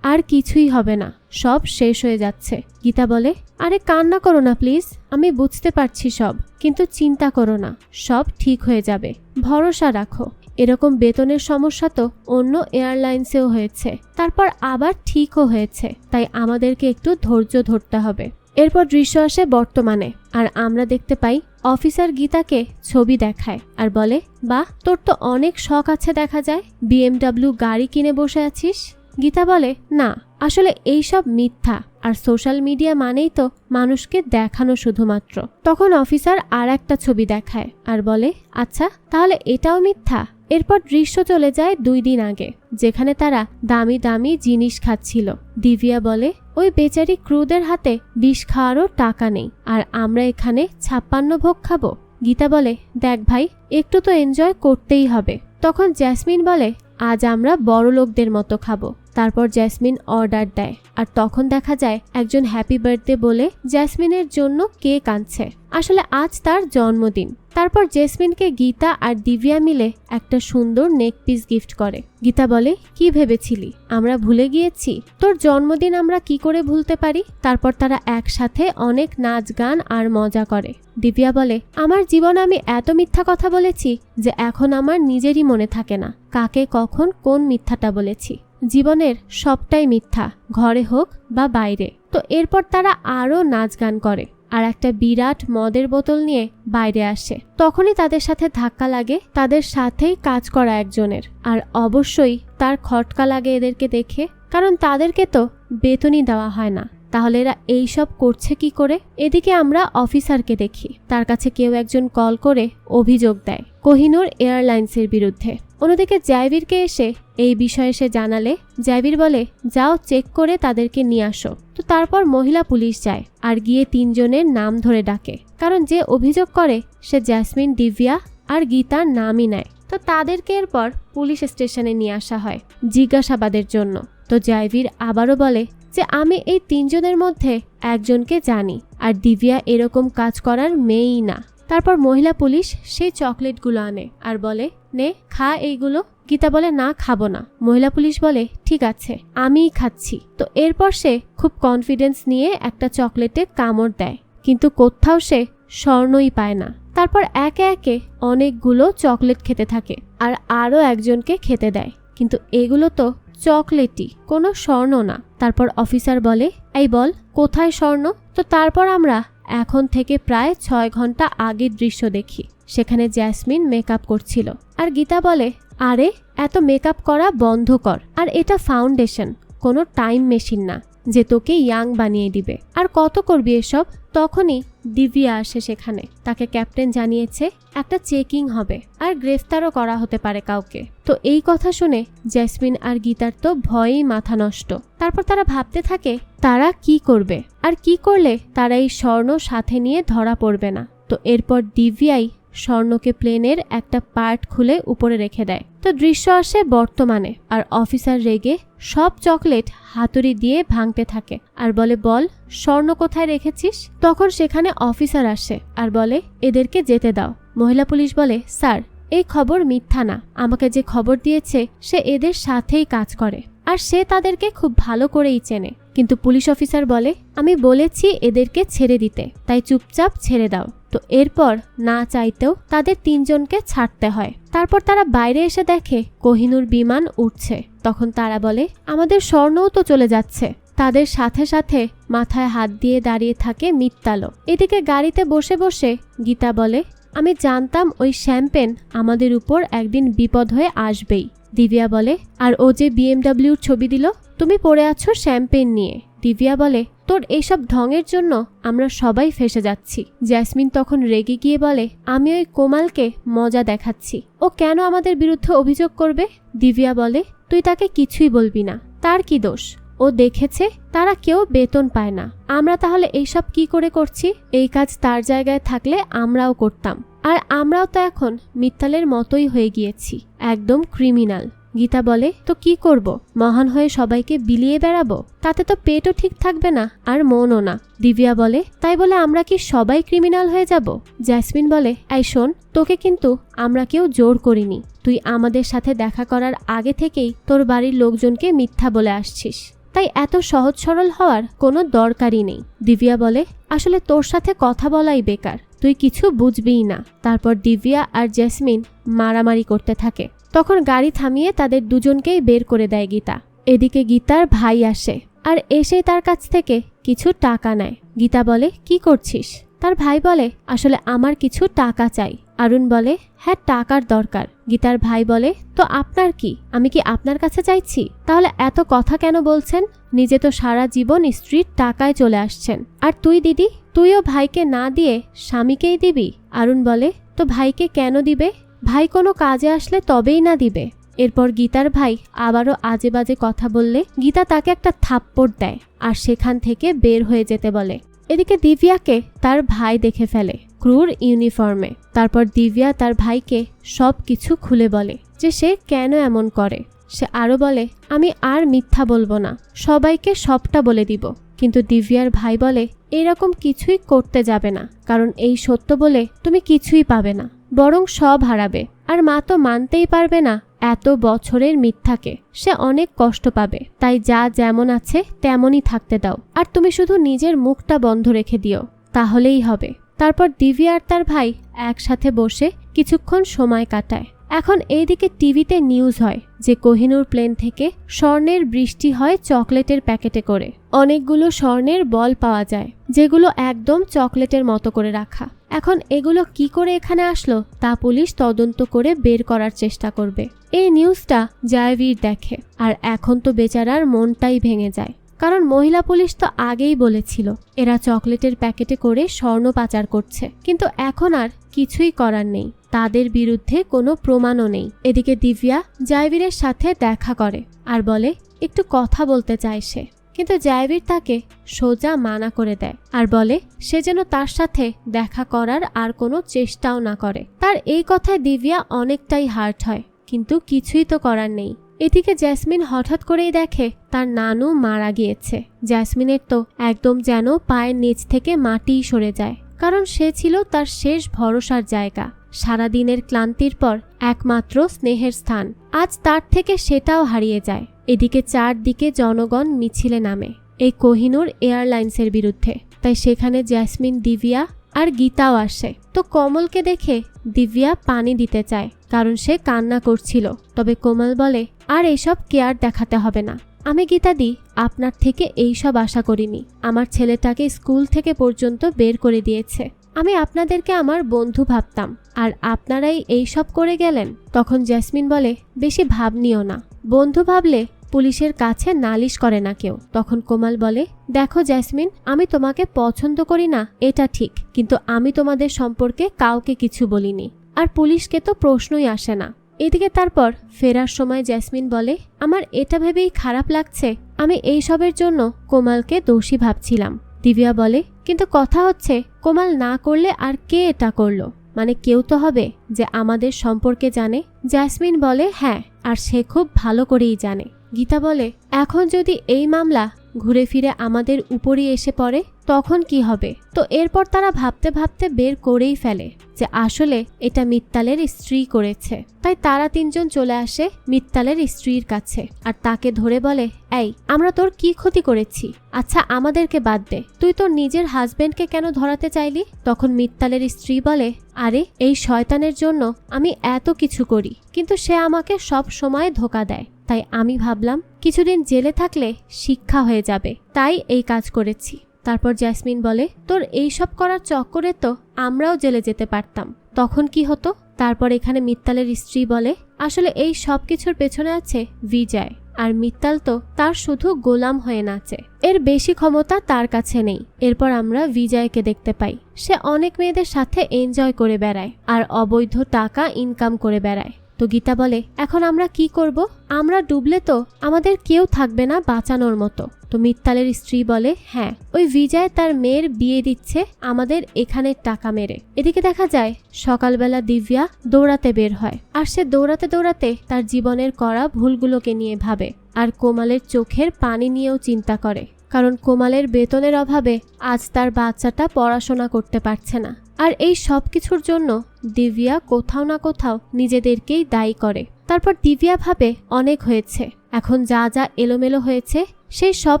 আর কিছুই হবে না, সব শেষ হয়ে যাচ্ছে। গীতা বলে, আরে কান্না করো না প্লিজ, আমি বুঝতে পারছি সব, কিন্তু চিন্তা করো না, সব ঠিক হয়ে যাবে, ভরসা রাখো। এরকম বেতনের সমস্যা তো অন্য এয়ারলাইন্সেও হয়েছে, তারপর আবার ঠিকও হয়েছে, তাই আমাদেরকে একটু ধৈর্য ধরতে হবে। এরপর দৃশ্য আসে বর্তমানে, আর আমরা দেখতে পাই অফিসার গীতাকে ছবি দেখায় আর বলে, বাহ, তোর তো অনেক শখ আছে দেখা যায়, BMW গাড়ি কিনে বসে আছিস। গীতা বলে, না, আসলে এইসব মিথ্যা, আর সোশ্যাল মিডিয়া মানেই তো মানুষকে দেখানো শুধুমাত্র। তখন অফিসার আর একটা ছবি দেখায় আর বলে, আচ্ছা তাহলে এটাও মিথ্যা। এরপর দৃশ্য চলে যায় 2 দিন আগে, যেখানে তারা দামি দামি জিনিস খাচ্ছিল। দিব্যা বলে, ওই বেচারি ক্রুদের হাতে বিষ খাওয়ারও টাকা নেই, আর আমরা এখানে 56 ভোগ খাবো। গীতা বলে, দেখ ভাই, একটু তো এনজয় করতেই হবে। তখন জেসমিন বলে, আজ আমরা বড় লোকদের মতো খাবো। তারপর জেসমিন অর্ডার দেয়, আর তখন দেখা যায় একজন হ্যাপি বার্থডে বলে জেসমিনের জন্য কেক আনছে। আসলে আজ তার জন্মদিন। তারপর জেসমিনকে গীতা আর দিব্যা মিলে একটা সুন্দর নেক পিস গিফট করে। গীতা বলে, কি ভেবেছিলি আমরা ভুলে গিয়েছি? তোর জন্মদিন আমরা কি করে ভুলতে পারি? তারপর তারা একসাথে অনেক নাচ গান আর মজা করে। দিব্যা বলে, আমার জীবনে আমি এত মিথ্যা কথা বলেছি যে এখন আমার নিজেরই মনে থাকে না কাকে কখন কোন মিথ্যাটা বলেছি। জীবনের সবটাই মিথ্যা, ঘরে হোক বা বাইরে। তো এরপর তারা আরও নাচ গান করে, আর একটা বিরাট মদের বোতল নিয়ে বাইরে আসে। তখনই তাদের সাথে ধাক্কা লাগে তাদের সাথেই কাজ করা একজনের, আর অবশ্যই তার খটকা লাগে এদেরকে দেখে, কারণ তাদেরকে তো বেতনই দেওয়া হয় না। তাহলে এরা এইসব করছে কি করে? এদিকে আমরা অফিসারকে দেখি, তার কাছে কেউ একজন কল করে অভিযোগ দেয় কোহিনূর এয়ারলাইন্সের বিরুদ্ধে। অন্যদিকে জাইভিরকে এসে এই বিষয়ে সে জানালে জাইভির বলে, যাও চেক করে তাদেরকে নিয়ে আসো। তো তারপর মহিলা পুলিশ যায় আর গিয়ে 3 জনের নাম ধরে ডাকে, কারণ যে অভিযোগ করে সে জেসমিন, দিব্যা আর গীতার নামই নেয়। তো তাদেরকে এরপর পুলিশ স্টেশনে নিয়ে আসা হয় জিজ্ঞাসাবাদের জন্য। তো জাইভির আবারও বলে যে আমি এই 3 জনের মধ্যে একজনকে জানি, আর দিব্যা এরকম কাজ করার মেয়েই না। তারপর মহিলা পুলিশ সেই চকলেটগুলো আনে আর বলে, নে খা এইগুলো। গীতা বলে, না খাবো না। মহিলা পুলিশ বলে, ঠিক আছে আমিই খাচ্ছি। তো এরপর সে খুব কনফিডেন্স নিয়ে একটা চকলেটে কামড় দেয়, কিন্তু কোথাও সে স্বর্ণই পায় না। তারপর একে একে অনেকগুলো চকলেট খেতে থাকে, আর আরও একজনকে খেতে দেয়, কিন্তু এগুলো তো চকলেটই, কোনো স্বর্ণ না। তারপর অফিসার বলে, এই বল কোথায় স্বর্ণ? তো তারপর আমরা এখন থেকে প্রায় 6 ঘন্টা আগের দৃশ্য দেখি। সেখানে জেসমিন মেকআপ করছিল, আর গীতা বলে, আরে এত মেকআপ করা বন্ধ কর, আর এটা ফাউন্ডেশন, কোনো টাইম মেশিন না যে তোকে ইয়াং বানিয়ে দিবে, আর কত করবি এসব। তখনই দিব্যা আসে সেখানে, তাকে ক্যাপ্টেন জানিয়েছে একটা চেকিং হবে আর গ্রেফতারও করা হতে পারে কাউকে। তো এই কথা শুনে জেসমিন আর গীতার তো ভয়েই মাথা নষ্ট। তারপর তারা ভাবতে থাকে তারা কি করবে, আর কি করলে তারা এই স্বর্ণ সাথে নিয়ে ধরা পড়বে না। তো এরপর দিব্যাই স্বর্ণকে প্লেনের একটা পার্ট খুলে উপরে রেখে দেয়। তো দৃশ্য আসে বর্তমানে, আর অফিসার রেগে সব চকলেট হাতুড়ি দিয়ে ভাঙতে থাকে আর বলে, বল স্বর্ণ কোথায় রেখেছিস? তখন সেখানে অফিসার আসে আর বলে, এদেরকে যেতে দাও। মহিলা পুলিশ বলে, স্যার এই খবর মিথ্যা না, আমাকে যে খবর দিয়েছে সে এদের সাথেই কাজ করে, আর সে তাদেরকে খুব ভালো করেই চেনে। কিন্তু পুলিশ অফিসার বলে, আমি বলেছি এদেরকে ছেড়ে দিতে, তাই চুপচাপ ছেড়ে দাও। তো এরপর না চাইতেও তাদের 3 জনকে ছাড়তে হয়। তারপর তারা বাইরে এসে দেখে কোহিনূর বিমান উঠছে। তখন তারা বলে, আমাদের স্বর্ণও তো চলে যাচ্ছে। তাদের সাথে সাথে মাথায় হাত দিয়ে দাঁড়িয়ে থাকে মিত্তালো। এদিকে গাড়িতে বসে বসে গীতা বলে, আমি জানতাম ওই শ্যাম্পেন আমাদের উপর একদিন বিপদ হয়ে আসবেই। দিব্যা বলে, আর ও যে BMWর ছবি দিল, তুমি পড়ে আছো শ্যাম্পেন নিয়ে। দিব্যা বলে, তোর এইসব ঢঙের জন্য আমরা সবাই ফেসে যাচ্ছি। জেসমিন তখন রেগে গিয়ে বলে, আমি ওই কোমালকে মজা দেখাচ্ছি, ও কেন আমাদের বিরুদ্ধে অভিযোগ করবে? দিব্যা বলে, তুই তাকে কিছুই বলবি না, তার কি দোষ? ও দেখেছে তারা কেউ বেতন পায় না, আমরা তাহলে এইসব কি করে করছি? এই কাজ তার জায়গায় থাকলে আমরাও করতাম, আর আমরাও তো এখন মিত্তালের মতোই হয়ে গিয়েছি, একদম ক্রিমিনাল। গীতা বলে, তো কি করব? মহান হয়ে সবাইকে বিলিয়ে বেড়াবো? তাতে তো পেটও ঠিক থাকবে না আর মনও না। দিব্যা বলে, তাই বলে আমরা কি সবাই ক্রিমিনাল হয়ে যাব? জেসমিন বলে, এই শোন, তোকে কিন্তু আমরা কেউ জোর করিনি। তুই আমাদের সাথে দেখা করার আগে থেকেই তোর বাড়ির লোকজনকে মিথ্যা বলে আসছিস, তাই এত সহজ সরল হওয়ার কোনো দরকারই নেই। দিব্যা বলে, আসলে তোর সাথে কথা বলাই বেকার, তুই কিছু বুঝবিই না। তারপর দিব্যা আর জেসমিন মারামারি করতে থাকে। তখন গাড়ি থামিয়ে তাদের দুজনকেই বের করে দেয় গীতা। এদিকে গীতার ভাই আসে আর এসে তার কাছ থেকে কিছু টাকা নেয়। গীতা বলে, কি করছিস? তার ভাই বলে, আসলে আমার কিছু টাকা চাই। অরুণ বলে, হ্যাঁ টাকার দরকার। গীতার ভাই বলে, তো আপনার কি? আমি কি আপনার কাছে চাইছি? তাহলে এত কথা কেন বলছেন? নিজে তো সারা জীবন স্ত্রীর টাকায় চলে আসছেন, আর তুই দিদি, তুইও ভাইকে না দিয়ে স্বামীকেই দিবি? অরুণ বলে, তো ভাইকে কেন দিবে? ভাই কোনো কাজে আসলে তবেই না দিবে। এরপর গীতার ভাই আবারও আজে বাজে কথা বললে গীতা তাকে একটা থাপ্পড় দেয় আর সেখান থেকে বের হয়ে যেতে বলে। এদিকে দিব্যাকে তার ভাই দেখে ফেলে ক্রুর ইউনিফর্মে। তারপর দিব্যা তার ভাইকে সব কিছু খুলে বলে যে সে কেন এমন করে। সে আরও বলে, আমি আর মিথ্যা বলবো না, সবাইকে সবটা বলে দিব। কিন্তু দিব্যার ভাই বলে, এরকম কিছুই করতে যাবে না, কারণ এই সত্য বলে তুমি কিছুই পাবে না, বরং সব হারাবে। আর মা তো মানতেই পারবে না এত বছরের মিথ্যাকে, সে অনেক কষ্ট পাবে। তাই যা যেমন আছে তেমনই থাকতে দাও, আর তুমি শুধু নিজের মুখটা বন্ধ রেখে দিও, তাহলেই হবে। তারপর দিব্যা আর তার ভাই একসাথে বসে কিছুক্ষণ সময় কাটায়। এখন এইদিকে টিভিতে নিউজ হয় যে কোহিনূর প্লেন থেকে স্বর্ণের বৃষ্টি হয় চকলেটের প্যাকেটে করে। অনেকগুলো স্বর্ণের বল পাওয়া যায় যেগুলো একদম চকলেটের মতো করে রাখা। এখন এগুলো কি করে এখানে আসলো তা পুলিশ তদন্ত করে বের করার চেষ্টা করবে। এই নিউজটা জয়বীর দেখে আর এখন তো বেচারার মনটাই ভেঙে যায়, কারণ মহিলা পুলিশ তো আগেই বলেছিল এরা চকলেটের প্যাকেটে করে স্বর্ণ পাচার করছে, কিন্তু এখন আর কিছুই করার নেই, তাদের বিরুদ্ধে কোনো প্রমাণও নেই। এদিকে দিব্যা জয়বীরের সাথে দেখা করে আর বলে একটু কথা বলতে চায় সে, কিন্তু জয়বীর তাকে সোজা মানা করে দেয় আর বলে সে যেন তার সাথে দেখা করার আর কোনো চেষ্টাও না করে। তার এই কথায় দিব্যা অনেকটাই হার্ট হয়, কিন্তু কিছুই তো করার নেই। এদিকে জেসমিন হঠাৎ করেই দেখে তার নানু মারা গিয়েছে। জেসমিনের তো একদম যেন পায়ের নিচ থেকে মাটিই সরে যায়, কারণ সে ছিল তার শেষ ভরসার জায়গা, সারাদিনের ক্লান্তির পর একমাত্র স্নেহের স্থান। আজ তার থেকে সেটাও হারিয়ে যায়। এদিকে চারদিকে জনগণ মিছিলে নামে এই কোহিনূর এয়ারলাইন্সের বিরুদ্ধে, তাই সেখানে জেসমিন, দিব্যা আর গীতাও আসে। তো কমলকে দেখে দিব্যা পানি দিতে চায়, কারণ সে কান্না করছিল। তবে কোমল বলে, আর এইসব কেয়ার দেখাতে হবে না, আমি গীতাদি আপনার থেকে এইসব আশা করিনি। আমার ছেলেটাকে স্কুল থেকে পর্যন্ত বের করে দিয়েছে, আমি আপনাদেরকে আমার বন্ধু ভাবতাম, আর আপনারাই এইসব করে গেলেন। তখন জেসমিন বলে, বেশি ভাব নিও না, বন্ধু ভাবলে পুলিশের কাছে নালিশ করে না কেউ। তখন কোমল বলে, দেখো জেসমিন, আমি তোমাকে পছন্দ করি না এটা ঠিক, কিন্তু আমি তোমাদের সম্পর্কে কাউকে কিছু বলিনি, আর পুলিশকে তো প্রশ্নই আসে না। এদিকে তারপর ফেরার সময় জেসমিন বলে, আমার এটা ভেবেই খারাপ লাগছে আমি এইসবের জন্য কোমলকে দোষী ভাবছিলাম। দিব্যা বলে, কিন্তু কথা হচ্ছে কোমল না করলে আর কে এটা করলো? মানে কেউ তো হবে যে আমাদের সম্পর্কে জানে। জেসমিন বলে, হ্যাঁ, আর সে খুব ভালো করেই জানে। গীতা বলে, এখন যদি এই মামলা ঘুরে ফিরে আমাদের উপরই এসে পড়ে তখন কি হবে? তো এরপর তারা ভাবতে ভাবতে বের করেই ফেলে যে আসলে এটা মিত্তালের স্ত্রী করেছে। তাই তারা তিনজন চলে আসে মিত্তালের স্ত্রীর কাছে আর তাকে ধরে বলে, এই আমরা তোর কি ক্ষতি করেছি? আচ্ছা আমাদেরকে বাদ দে, তুই তোর নিজের হাজবেন্ডকে কেন ধরাতে চাইলি? তখন মিত্তালের স্ত্রী বলে, আরে এই শয়তানের জন্য আমি এত কিছু করি, কিন্তু সে আমাকে সব সময় ধোঁকা দেয়, তাই আমি ভাবলাম কিছুদিন জেলে থাকলে শিক্ষা হয়ে যাবে, তাই এই কাজ করেছি। তারপর জেসমিন বলে, তোর এইসব করার চক্করে তো আমরাও জেলে যেতে পারতাম, তখন কি হতো? তারপর এখানে মিত্তালের স্ত্রী বলে, আসলে এই সব কিছুর পেছনে আছে বিজয়, আর মিত্তাল তো তার শুধু গোলাম হয়ে নাচে, এর বেশি ক্ষমতা তার কাছে নেই। এরপর আমরা বিজয়কে দেখতে পাই, সে অনেক মেয়েদের সাথে এনজয় করে বেড়ায় আর অবৈধ টাকা ইনকাম করে বেড়ায়। তো গীতা বলে, এখন আমরা কি করব? আমরা ডুবলে তো আমাদের কেউ থাকবে না বাঁচানোর মতো। তো তো মিত্তালের স্ত্রী বলে, হ্যাঁ, ওই বিজয় তার মেয়ের বিয়ে দিচ্ছে আমাদের এখানের টাকা মেরে। এদিকে দেখা যায় সকালবেলা দিব্যা দৌড়াতে বের হয়, আর সে দৌড়াতে দৌড়াতে তার জীবনের করা ভুলগুলোকে নিয়ে ভাবে, আর কোমালের চোখের পানি নিয়েও চিন্তা করে, কারণ কোমালের বেতনের অভাবে আজ তার বাচ্চাটা পড়াশোনা করতে পারছে না। আর এই সব কিছুর জন্য দিব্যা কোথাও না কোথাও নিজেদেরকেই দায়ী করে। তারপর দিব্যা ভাবে অনেক হয়েছে, এখন যা যা এলোমেলো হয়েছে সেই সব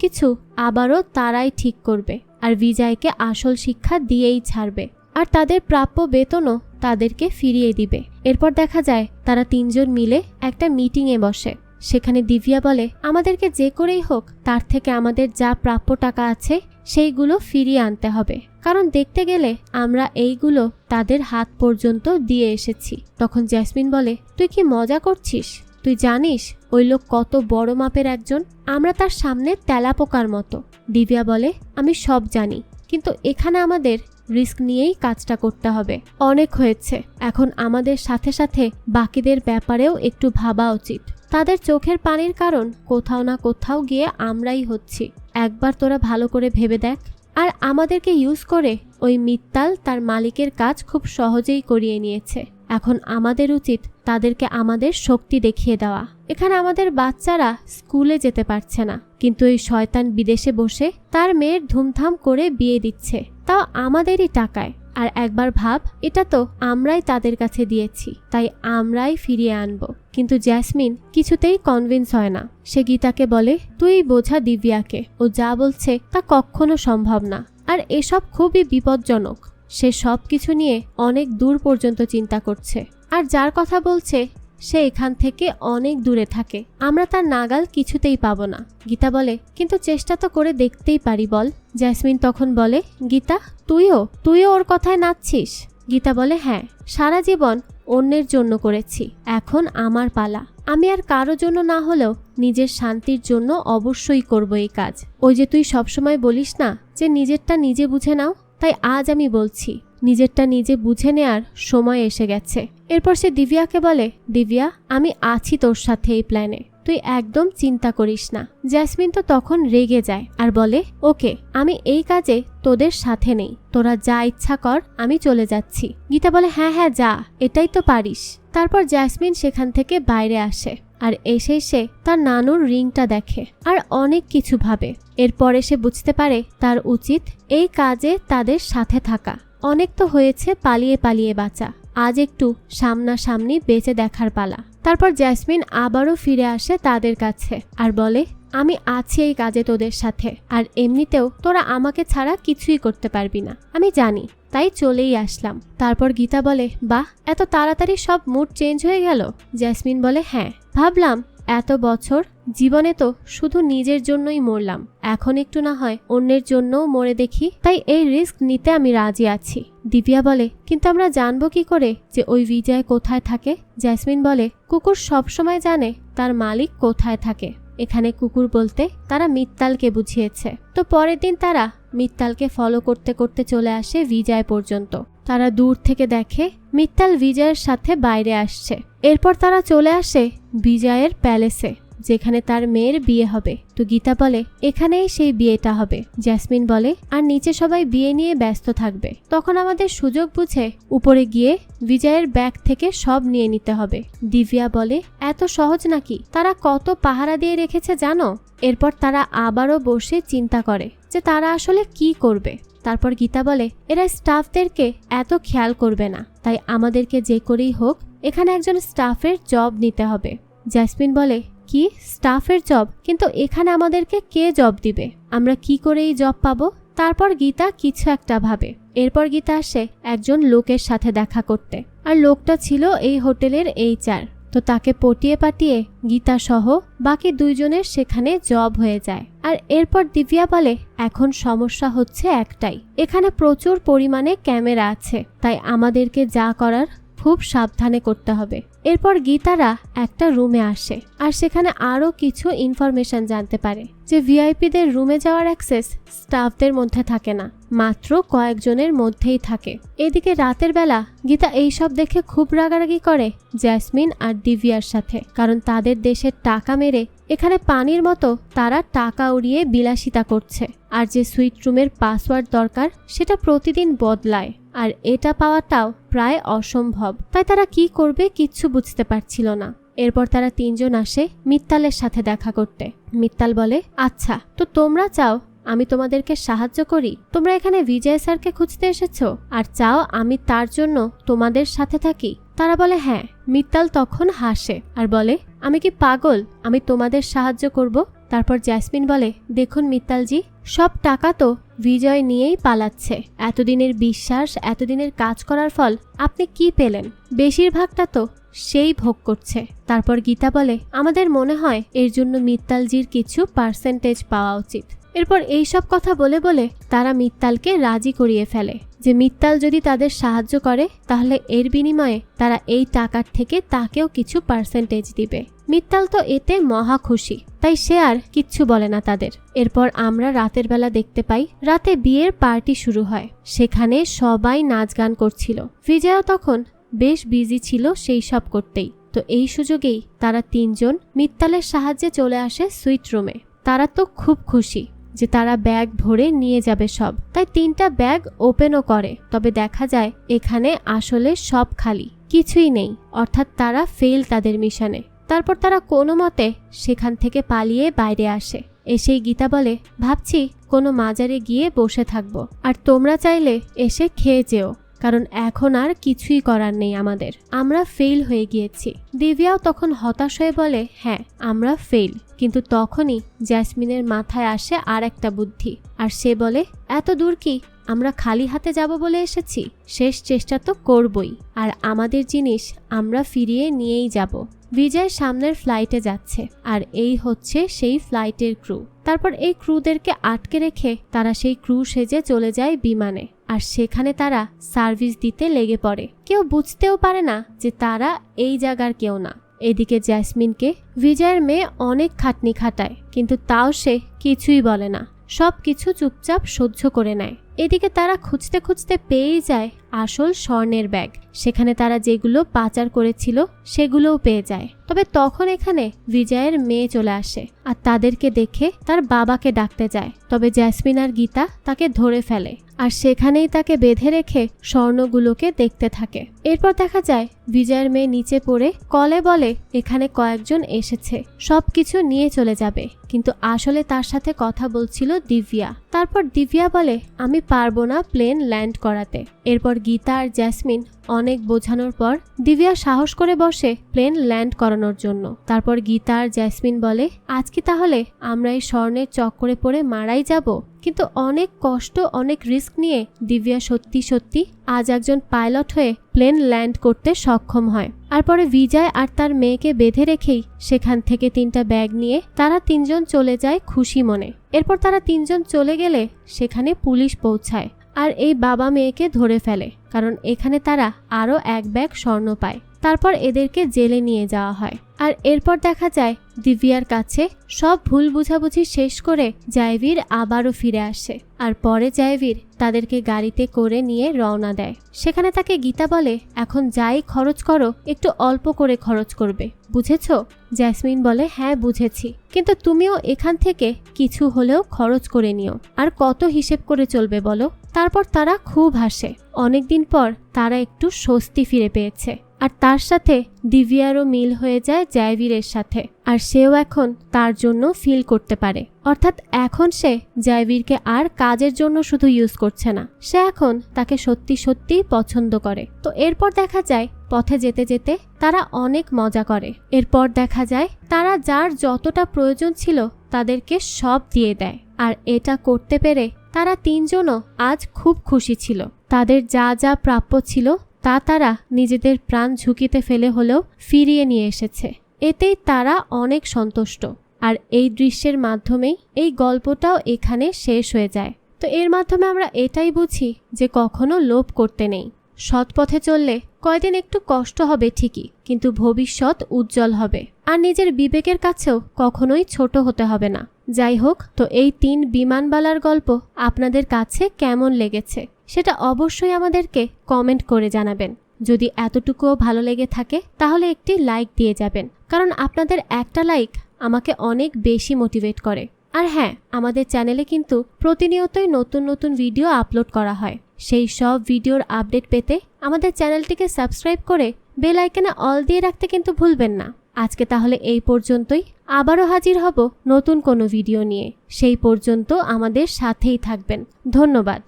কিছু আবারও তারাই ঠিক করবে, আর বিজয়কে আসল শিক্ষা দিয়েই ছাড়বে, আর তাদের প্রাপ্য বেতনও তাদেরকে ফিরিয়ে দিবে। এরপর দেখা যায় তারা তিনজন মিলে একটা মিটিংয়ে বসে। সেখানে দিব্যা বলে, আমাদেরকে যে করেই হোক তার থেকে আমাদের যা প্রাপ্য টাকা আছে সেইগুলো ফিরিয়ে আনতে হবে, কারণ দেখতে গেলে আমরা এইগুলো তাদের হাত পর্যন্ত দিয়ে এসেছি। তখন জেসমিন বলে, তুই কি মজা করছিস? তুই জানিস ওই লোক কত বড় মাপের একজন? আমরা তার সামনে তেলাপোকার মতো। দিব্যা বলে, আমি সব জানি, কিন্তু এখানে আমাদের রিস্ক নিয়েই কাজটা করতে হবে। অনেক হয়েছে, এখন আমাদের সাথে সাথে বাকিদের ব্যাপারেও একটু ভাবা উচিত। তাদের চোখের পানির কারণ কোথাও না কোথাও গিয়ে আমরাই হচ্ছি। একবার তোরা ভালো করে ভেবে দেখ। আর আমাদেরকে ইউজ করে ওই মিত্তাল তার মালিকের কাজ খুব সহজেই করিয়ে নিয়েছে। এখন আমাদের উচিত তাদেরকে আমাদের শক্তি দেখিয়ে দেওয়া। এখানে আমাদের বাচ্চারা স্কুলে যেতে পারছে না, কিন্তু এই শয়তান বিদেশে বসে তার মেয়ের ধুমধাম করে বিয়ে দিচ্ছে, তাও আমাদেরই টাকায়। আর একবার ভাব, এটা তো আমরাই তাদের কাছে দিয়েছি, তাই আমরাই ফিরিয়ে আনবো। কিন্তু জেসমিন কিছুতেই কনভিন্স হয় না। সে গীতাকে বলে, তুই বোঝা দিব্যাকে, ও যা বলছে তা কখনো সম্ভব না, আর এসব খুবই বিপজ্জনক। সে সব কিছু নিয়ে অনেক দূর পর্যন্ত চিন্তা করছে, আর যার কথা বলছে সে এখান থেকে অনেক দূরে থাকে। আমরা তার নাগাল কিছুতেই পাবো না। গীতা বলে, কিন্তু চেষ্টা তো করে দেখতেই পারি, বল। জেসমিন তখন বলে, গীতা তুইও ওর কথায় নাচছিস? গীতা বলে, হ্যাঁ, সারা জীবন অন্যের জন্য করেছি, এখন আমার পালা। আমি আর কারো জন্য না হলেও নিজের শান্তির জন্য অবশ্যই করব এই কাজ। ওই যে তুই সবসময় বলিস না যে নিজেরটা নিজে বুঝে নাও, তাই আজ আমি বলছি, নিজেরটা নিজে বুঝে নেয়ার সময় এসে গেছে। এরপর সে দিব্যাকে বলে, দিব্যা, আমি আছি তোর সাথে এই প্ল্যানে, তুই একদম চিন্তা করিস না। জেসমিন তো তখন রেগে যায় আর বলে, ওকে, আমি এই কাজে তোদের সাথে নেই, তোরা যা ইচ্ছা কর, আমি চলে যাচ্ছি। গীতা বলে, হ্যাঁ হ্যাঁ যা, এটাই তো পারিস। তারপর জেসমিন সেখান থেকে বাইরে আসে, আর এসে সে তার নানুর রিংটা দেখে আর অনেক কিছু ভাবে। এরপরে সে বুঝতে পারে তার উচিত এই কাজে তাদের সাথে থাকা। অনেক তো হয়েছে পালিয়ে পালিয়ে বাঁচা, আজ একটু সামনাসামনি বেঁচে দেখার পালা। তারপর জেসমিন আবারও ফিরে আসে তাদের কাছে আর বলে, আমি আছি এই কাজে তোদের সাথে, আর এমনিতেও তোরা আমাকে ছাড়া কিছুই করতে পারবি না, আমি জানি, তাই চলেই আসলাম। তারপর গীতা বলে, বাহ, এত তাড়াতাড়ি সব মুড চেঞ্জ হয়ে গেল। জেসমিন বলে, হ্যাঁ, ভাবলাম এত বছর জীবনে তো শুধু নিজের জন্যই মরলাম, এখন একটু না হয় অন্যের জন্যও মরে দেখি, তাই এই রিস্ক নিতে আমি রাজি আছি। দিব্যা বলে, কিন্তু আমরা জানবো কি করে যে ওই বিজয় কোথায় থাকে? জেসমিন বলে, কুকুর সবসময় জানে তার মালিক কোথায় থাকে। এখানে কুকুর বলতে তারা মিত্তালকে বুঝিয়েছে। তো পরের দিন তারা মিত্তালকে ফলো করতে করতে চলে আসে বিজয় পর্যন্ত। তারা দূর থেকে দেখে মিত্তাল বিজয়ের সাথে বাইরে আসছে। এরপর তারা চলে আসে বিজয়ের প্যালেসে, যেখানে তার মেয়ের বিয়ে হবে। তো গীতা বলে, এখানেই সেই বিয়েটা হবে। জেসমিন বলে, আর নিচে সবাই বিয়ে নিয়ে ব্যস্ত থাকবে, তখন আমাদের সুযোগ বুঝে উপরে গিয়ে বিজয়ের ব্যাগ থেকে সব নিয়ে নিতে হবে। দিব্যা বলে, এত সহজ নাকি? তারা কত পাহারা দিয়ে রেখেছে জানো? এরপর তারা আবারও বসে চিন্তা করে যে তারা আসলে কি করবে। তারপর গীতা বলে, এরা স্টাফদেরকে এত খেয়াল করবে না, তাই আমাদেরকে যে করেই হোক এখানে একজন স্টাফের জব নিতে হবে। জেসমিন বলে, কি স্টাফের জব? কিন্তু এখানে আমাদেরকে কে জব দিবে? আমরা কি করে এই জব পাবো? তারপর গীতা কিছু একটা ভাবে। এরপর গীতা আসে একজন লোকের সাথে দেখা করতে, আর লোকটা ছিল এই হোটেলের HR। তো তাকে পটিয়ে পাটিয়ে গীতা সহ বাকি দুইজনের সেখানে জব হয়ে যায়। আর এরপর দিব্যা বলে, এখন সমস্যা হচ্ছে একটাই, এখানে প্রচুর পরিমাণে ক্যামেরা আছে, তাই আমাদেরকে যা করার খুব সাবধানে করতে হবে। এরপর গীতারা একটা রুমে আসে, আর সেখানে আরও কিছু ইনফরমেশন জানতে পারে যে ভিআইপিদের রুমে যাওয়ার অ্যাক্সেস স্টাফদের মধ্যে থাকে না, মাত্র কয়েকজনের মধ্যেই থাকে। এদিকে রাতের বেলা গীতা এইসব দেখে খুব রাগারাগি করে জ্যাসমিন আর দিব্যার সাথে, কারণ তাদের দেশের টাকা মেরে এখানে পানির মতো তারা টাকা উড়িয়ে বিলাসিতা করছে, আর যে সুইট রুমের পাসওয়ার্ড দরকার সেটা প্রতিদিন বদলায়, আর এটা পাওয়াটাও প্রায় অসম্ভব। তাই তারা কি করবে কিচ্ছু বুঝতে পারছিল না। এরপর তারা তিনজন আসে মিত্তালের সাথে দেখা করতে। মিত্তাল বলে, আচ্ছা তো তোমরা চাও আমি তোমাদেরকে সাহায্য করি? তোমরা এখানে বিজয় স্যারকে খুঁজতে এসেছো আর চাও আমি তার জন্য তোমাদের সাথে থাকি? তারা বলে হ্যাঁ। মিত্তাল তখন হাসে আর বলে, আমি কি পাগল আমি তোমাদের সাহায্য করব? তারপর জ্যাসমিন বলে, দেখুন মিত্তালজি, সব টাকা তো বিজয় নিয়েই পালাচ্ছে। এতদিনের বিশ্বাস, এতদিনের কাজ করার ফল আপনি কি পেলেন? বেশিরভাগটা তো সেই ভোগ করছে। তারপর গীতা বলে, আমাদের মনে হয় এর জন্য মিত্তালজির কিছু পার্সেন্টেজ পাওয়া উচিত। এরপর এইসব কথা বলে বলে তারা মিত্তালকে রাজি করিয়ে ফেলে যে মিত্তাল যদি তাদের সাহায্য করে তাহলে এর বিনিময়ে তারা এই টাকার থেকে তাকেও কিছু পার্সেন্টেজ দিবে। মিত্তাল তো এতে মহা খুশি, তাই সে আর কিচ্ছু বলে না তাদের। এরপর আমরা রাতের বেলা দেখতে পাই রাতে বিয়ের পার্টি শুরু হয়। সেখানে সবাই নাচ গান করছিল। বিজয়া তখন বেশ বিজি ছিল সেই সব করতেই। তো এই সুযোগেই তারা তিনজন মিত্তালের সাহায্যে চলে আসে সুইট রুমে। তারা তো খুব খুশি যে তারা ব্যাগ ভরে নিয়ে যাবে সব, তাই 3টা ব্যাগ ওপেনও করে। তবে দেখা যায় এখানে আসলে সব খালি, কিছুই নেই, অর্থাৎ তারা ফেল তাদের মিশনে। তারপর তারা কোনো মতে সেখান থেকে পালিয়ে বাইরে আসে। এসেই গীতা বলে, ভাবছি কোনো মাজারে গিয়ে বসে থাকবো, আর তোমরা চাইলে এসে খেয়ে যেও, কারণ এখন আর কিছুই করার নেই আমাদের, আমরা ফেল হয়ে গিয়েছি। দিব্যাও তখন হতাশ হয়ে বলে, হ্যাঁ আমরা ফেল। কিন্তু তখনই জ্যাসমিনের মাথায় আসে আর একটা বুদ্ধি, আর সে বলে, এত দূর কি আমরা খালি হাতে যাব বলে এসেছি? শেষ চেষ্টা তো করবই, আর আমাদের জিনিস আমরা ফিরিয়ে নিয়েই যাব। বিজয় সামনের ফ্লাইটে যাচ্ছে, আর এই হচ্ছে সেই ফ্লাইটের ক্রু। তারপর এই ক্রুদেরকে আটকে রেখে তারা সেই ক্রু সেজে চলে যায় বিমানে, আর সেখানে তারা সার্ভিস দিতে লেগে পড়ে। কেউ বুঝতেও পারে না যে তারা এই জায়গার কেউ না। এদিকে জ্যাসমিনকে বিজয়ের মেয়ে অনেক খাটনি খাটায়, কিন্তু তাও সে কিছুই বলে না, সব কিছু চুপচাপ সহ্য করে নেয়। এদিকে তারা খুঁজতে খুঁজতে পেয়েই যায় আসল স্বর্ণের ব্যাগ। সেখানে তারা যেগুলো পাচার করেছিল সেগুলোও পেয়ে যায়। তবে তখন এখানে বিজয়ের মেয়ে চলে আসে আর তাদেরকে দেখে তার বাবাকে ডাকতে যায়। তবে জ্যাসমিন আর গীতা তাকে ধরে ফেলে, আর সেখানেই তাকে বেঁধে রেখে স্বর্ণগুলোকে দেখতে থাকে। এরপর দেখা যায় বিজয়ের মেয়ে নিচে পড়ে কলে বলে, এখানে কয়েকজন এসেছে, সবকিছু নিয়ে চলে যাবে। কিন্তু আসলে তার সাথে কথা বলছিল দিব্যা। তারপর দিব্যা বলে, আমি পারবো না প্লেন ল্যান্ড করাতে। এরপর গীতা আর জ্যাসমিন অনেক বোঝানোর পর দিব্যা সাহস করে বসে প্লেন ল্যান্ড করানোর জন্য। তারপর গীতা আর জ্যাসমিন বলে, আজ কি তাহলে আমরা এই স্বর্ণের চক্করে পড়ে মারাই যাব? কিন্তু অনেক কষ্ট, অনেক রিস্ক নিয়ে দিব্যা সত্যি সত্যি আজ একজন পাইলট হয়ে প্লেন ল্যান্ড করতে সক্ষম হয়। আর পরে বিজয় আর তার মেয়েকে বেঁধে রেখেই সেখান থেকে 3টা ব্যাগ নিয়ে তারা তিনজন চলে যায় খুশি মনে। এরপর তারা তিনজন চলে গেলে সেখানে পুলিশ পৌঁছায় আর এই বাবা মেয়েকে ধরে ফেলে, কারণ এখানে তারা আরও 1 ব্যাগ স্বর্ণ পায়। তারপর এদেরকে জেলে নিয়ে যাওয়া হয়। আর এরপর দেখা যায় দিব্যার কাছে সব ভুল বুঝাবুঝি শেষ করে জায়বীর আবারও ফিরে আসে। আর পরে জায়বীর তাদেরকে গাড়িতে করে নিয়ে রওনা দেয়। সেখানে তাকে গীতা বলে, এখন যাই খরচ করো একটু অল্প করে খরচ করবে, বুঝেছো? জ্যাসমিন বলে, হ্যাঁ বুঝেছি, কিন্তু তুমিও এখান থেকে কিছু হলেও খরচ করে নিও। আর কত হিসেব করে চলবে বলো? তারপর তারা খুব হাসে। অনেকদিন পর তারা একটু স্বস্তি ফিরে পেয়েছে। আর তার সাথে দিব্যারও মিল হয়ে যায় জায়বীরের সাথে, আর সেও এখন তার জন্য ফিল করতে পারে। অর্থাৎ এখন সে জায়বীরকে আর কাজের জন্য শুধু ইউজ করছে না, সে এখন তাকে সত্যি সত্যি পছন্দ করে। তো এরপর দেখা যায় পথে যেতে যেতে তারা অনেক মজা করে। এরপর দেখা যায় তারা যার যতটা প্রয়োজন ছিল তাদেরকে সব দিয়ে দেয়। আর এটা করতে পেরে তারা তিনজনও আজ খুব খুশি ছিল। তাদের যা যা প্রাপ্য ছিল তা তারা নিজেদের প্রাণ ঝুঁকিতে ফেলে হলেও ফিরিয়ে নিয়ে এসেছে। এতেই তারা অনেক সন্তুষ্ট। আর এই দৃশ্যের মাধ্যমেই এই গল্পটাও এখানে শেষ হয়ে যায়। তো এর মাধ্যমে আমরা এটাই বুঝি যে কখনো লোভ করতে নেই। সৎ পথে চললে কয়দিন একটু কষ্ট হবে ঠিকই, কিন্তু ভবিষ্যৎ উজ্জ্বল হবে। আর নিজের বিবেকের কাছেও কখনোই ছোট হতে হবে না। যাই হোক, তো এই 3 বিমানবালার গল্প আপনাদের কাছে কেমন লেগেছে সেটা অবশ্যই আমাদেরকে কমেন্ট করে জানাবেন। যদি এতটুকুও ভালো লেগে থাকে তাহলে একটি লাইক দিয়ে যাবেন, কারণ আপনাদের একটা লাইক আমাকে অনেক বেশি মোটিভেট করে। আর হ্যাঁ, আমাদের চ্যানেলে কিন্তু প্রতিনিয়তই নতুন নতুন ভিডিও আপলোড করা হয়। সেই সব ভিডিওর আপডেট পেতে আমাদের চ্যানেলটিকে সাবস্ক্রাইব করে বেল আইকনে অল দিয়ে রাখতে কিন্তু ভুলবেন না। আজকে তাহলে এই পর্যন্তই। আবারও হাজির হব নতুন কোনো ভিডিও নিয়ে। সেই পর্যন্ত আমাদের সাথেই থাকবেন। ধন্যবাদ।